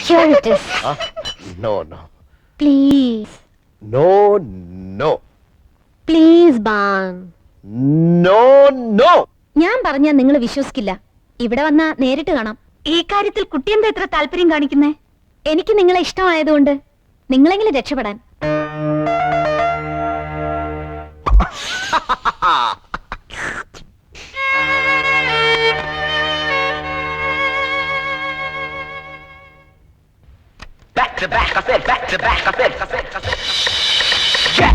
Here it is. No, no. Please. No, no. Please, ban. No, no. ഞാൻ പറഞ്ഞാൽ നിങ്ങൾ വിശ്വസിക്കില്ല. ഇവിടെ വന്നാ നേരിട്ട് കാണാം. ഈ കാര്യത്തിൽ കുട്ടി എന്താ എത്ര താല്പര്യം കാണിക്കുന്നേ? എനിക്ക് നിങ്ങളെ ഇഷ്ടമായതുകൊണ്ട് നിങ്ങളെങ്കിലും രക്ഷപ്പെടാൻ. Back to back, I said back to back, I said. Yeah.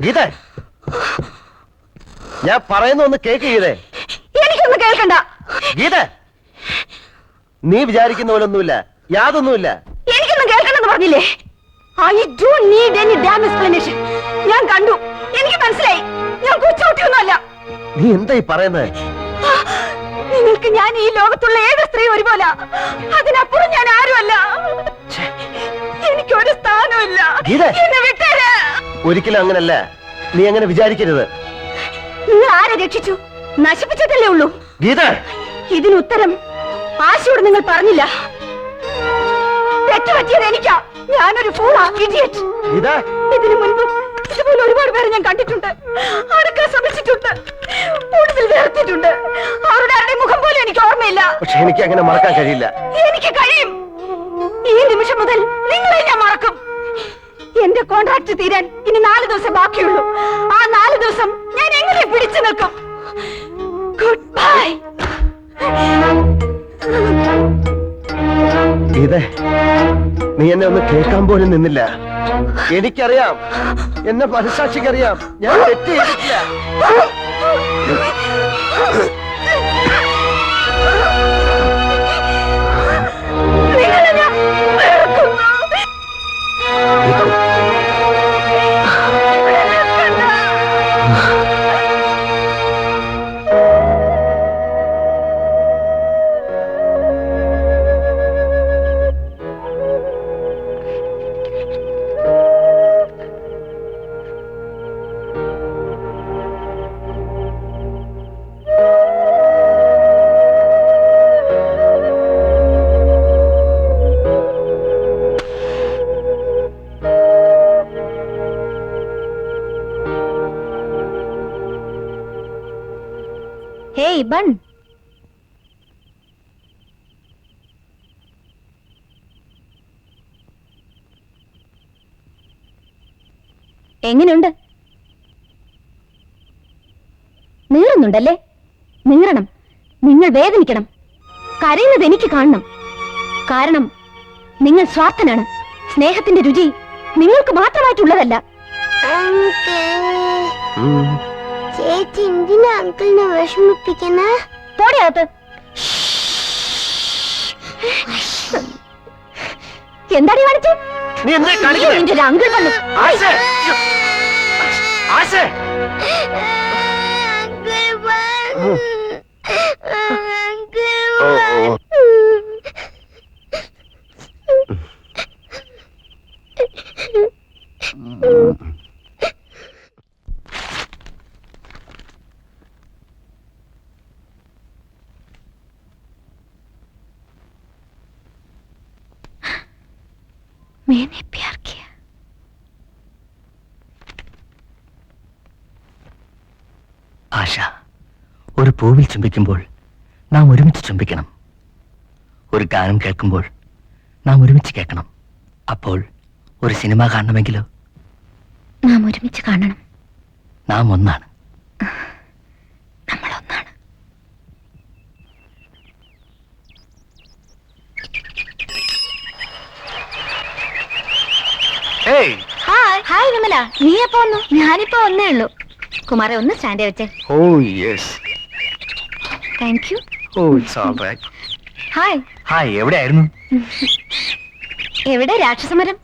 Geetha, ഞാൻ പറയുന്ന ഒന്ന് കേക്ക് ഗീതേ. എനിക്കൊന്നും കേൾക്കണ്ട. ഗീത, നീ വിചാരിക്കുന്ന പോലൊന്നുമില്ല, യാതൊന്നുമില്ല. എനിക്കൊന്നും കേൾക്കണ്ടെന്ന് പറഞ്ഞില്ലേ? I don't need any damn explanation. ഞാൻ കണ്ടു, എനിക്ക് മനസ്സിലായി. ഞാൻ കൊച്ചുകുട്ടിയൊന്നുമല്ല. നീ എന്തായി പറയുന്നത്? നിങ്ങൾക്ക് ഞാൻ ഈ ലോകത്തുള്ള ഏത് സ്ത്രീ ഒരുപോലെ, അതിനപ്പുറം ഞാൻ ആരുമല്ല. എനിക്കൊരു സ്ഥാനമില്ല. എന്നെ വിട്ടേര്. ഒരിക്കലും അങ്ങനല്ല, നീ അങ്ങനെ വിചാരിക്കരുത്. നിങ്ങൾ ആരെ രക്ഷിച്ചു? നശിപ്പിച്ചിട്ടല്ലേ ഉള്ളൂ. ഗീത, ഇതിന് ഉത്തരം ആശയോട് നിങ്ങൾ പറഞ്ഞില്ല. തെറ്റുപറ്റിയത് എനിക്കാ. ഞാനൊരു ഫൂളാ, ഇഡിയറ്റ്. ഇതിനു മുൻപ് ഇതുപോലെ ഒരുപാട് പേരെ ഞാൻ കണ്ടിട്ടുണ്ട്, അടുക്കാൻ ശ്രമിച്ചിട്ടുണ്ട്, കൂടുതൽ വേർത്തിട്ടുണ്ട്. അവരുടെ ആരുടെ മുഖം പോലും എനിക്ക് ഓർമ്മയില്ല. പക്ഷെ എനിക്ക് അങ്ങനെ മറക്കാൻ കഴിയില്ല. എനിക്ക് കഴിയും. ഈ നിമിഷം മുതൽ നിങ്ങളെ ഞാൻ മറക്കും. എന്റെ കോൺട്രാക്ട് തീരാൻ ഇനി 4 ദിവസം ബാക്കിയുള്ളൂ. ആ 4 ദിവസം ഞാൻ എങ്ങനെ പിടിച്ചു നിൽക്കും? Good bye. ഗീത, നീ എന്നെ ഒന്ന് കേൾക്കാൻ പോലും നിന്നില്ല. എനിക്കറിയാം, എന്നെ മനസ്സാക്ഷിക്കറിയാം, ഞാൻ തെറ്റ് ചെയ്തിട്ടില്ല. ബൺ. എങ്ങനെയുണ്ട്? നീറുന്നുണ്ടല്ലേ? നീറണം. നിങ്ങൾ വേദനിക്കണം. കരയുന്നത് എനിക്ക് കാണണം. കാരണം നിങ്ങൾ സ്വാർത്ഥനാണ്. സ്നേഹത്തിന്റെ രുചി നിങ്ങൾക്ക് മാത്രമായിട്ടുള്ളതല്ല. ചേച്ചി എന്തിനാ അങ്കിളിനെ വിഷമിപ്പിക്കണേ? പോടിയകത്ത്. എന്താടി കാണിച്ചേ? നീ എന്താ കാണിക്കുന്നേ? അങ്കിൾ വന്നു. ആശേ! ആശേ! അങ്കിൾ വന്നു. അങ്കിൾ ഓ, ഓ. मैंने प्यार किया. ആശ, ഒരു പൂവിൽ ചുംബിക്കുമ്പോൾ നാം ഒരുമിച്ച് ചുംബിക്കണം. ഒരു ഗാനം കേൾക്കുമ്പോൾ നാം ഒരുമിച്ച് കേൾക്കണം. അപ്പോൾ ഒരു സിനിമ കാണണമെങ്കിലോ നാം ഒരുമിച്ച് കാണണം. നാം ഒന്നാണ്. നമ്മൾ ഒന്നാണ്. ഹേയ്! ഹായ് വിമല, നീ എപ്പോ വന്നു? ഞാനിപ്പോ വന്നേ ഉള്ളൂ. കുമാരെ ഒന്ന് സ്റ്റാൻഡ് വെച്ചേ. Oh yes. Thank you. Oh it's alright. Hi. Hi, എവിടെയായിരുന്നു? എവിടെ രാക്ഷസമരം?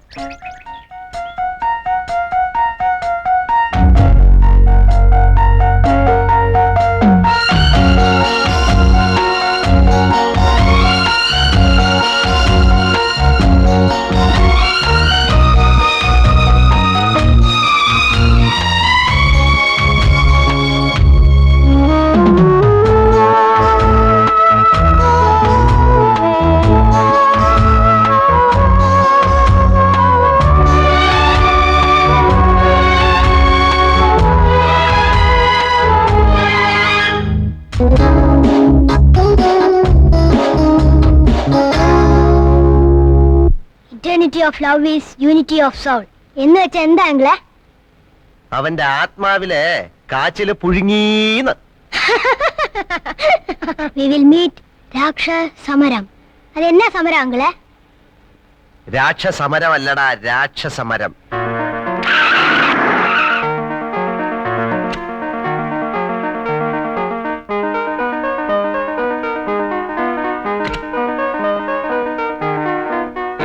Eternity of love is unity of soul. എന്ന് വെച്ചാ എന്താ അങ്കിളെ? അവന്റെ ആത്മാവിലെ കാച്ചില് പുഴുങ്ങീന്ന്. We will meet രാക്ഷസമരം. അതെന്നാ സമരം അങ്കിളെ? രാക്ഷസമരമല്ലടാ, രാക്ഷസമരം.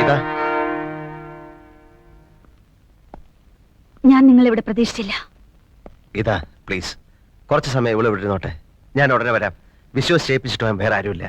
ഇതാ ഞാൻ നിങ്ങളിവിടെ പ്രതീക്ഷിച്ചില്ല. ഇതാ പ്ലീസ്, കുറച്ച് സമയം ഇവിടെ വിട്ടുന്നോട്ടെ. ഞാൻ ഉടനെ വരാം. വിശ്വസിച്ചേപ്പിച്ചിട്ട് വേറെ ആരുമില്ല.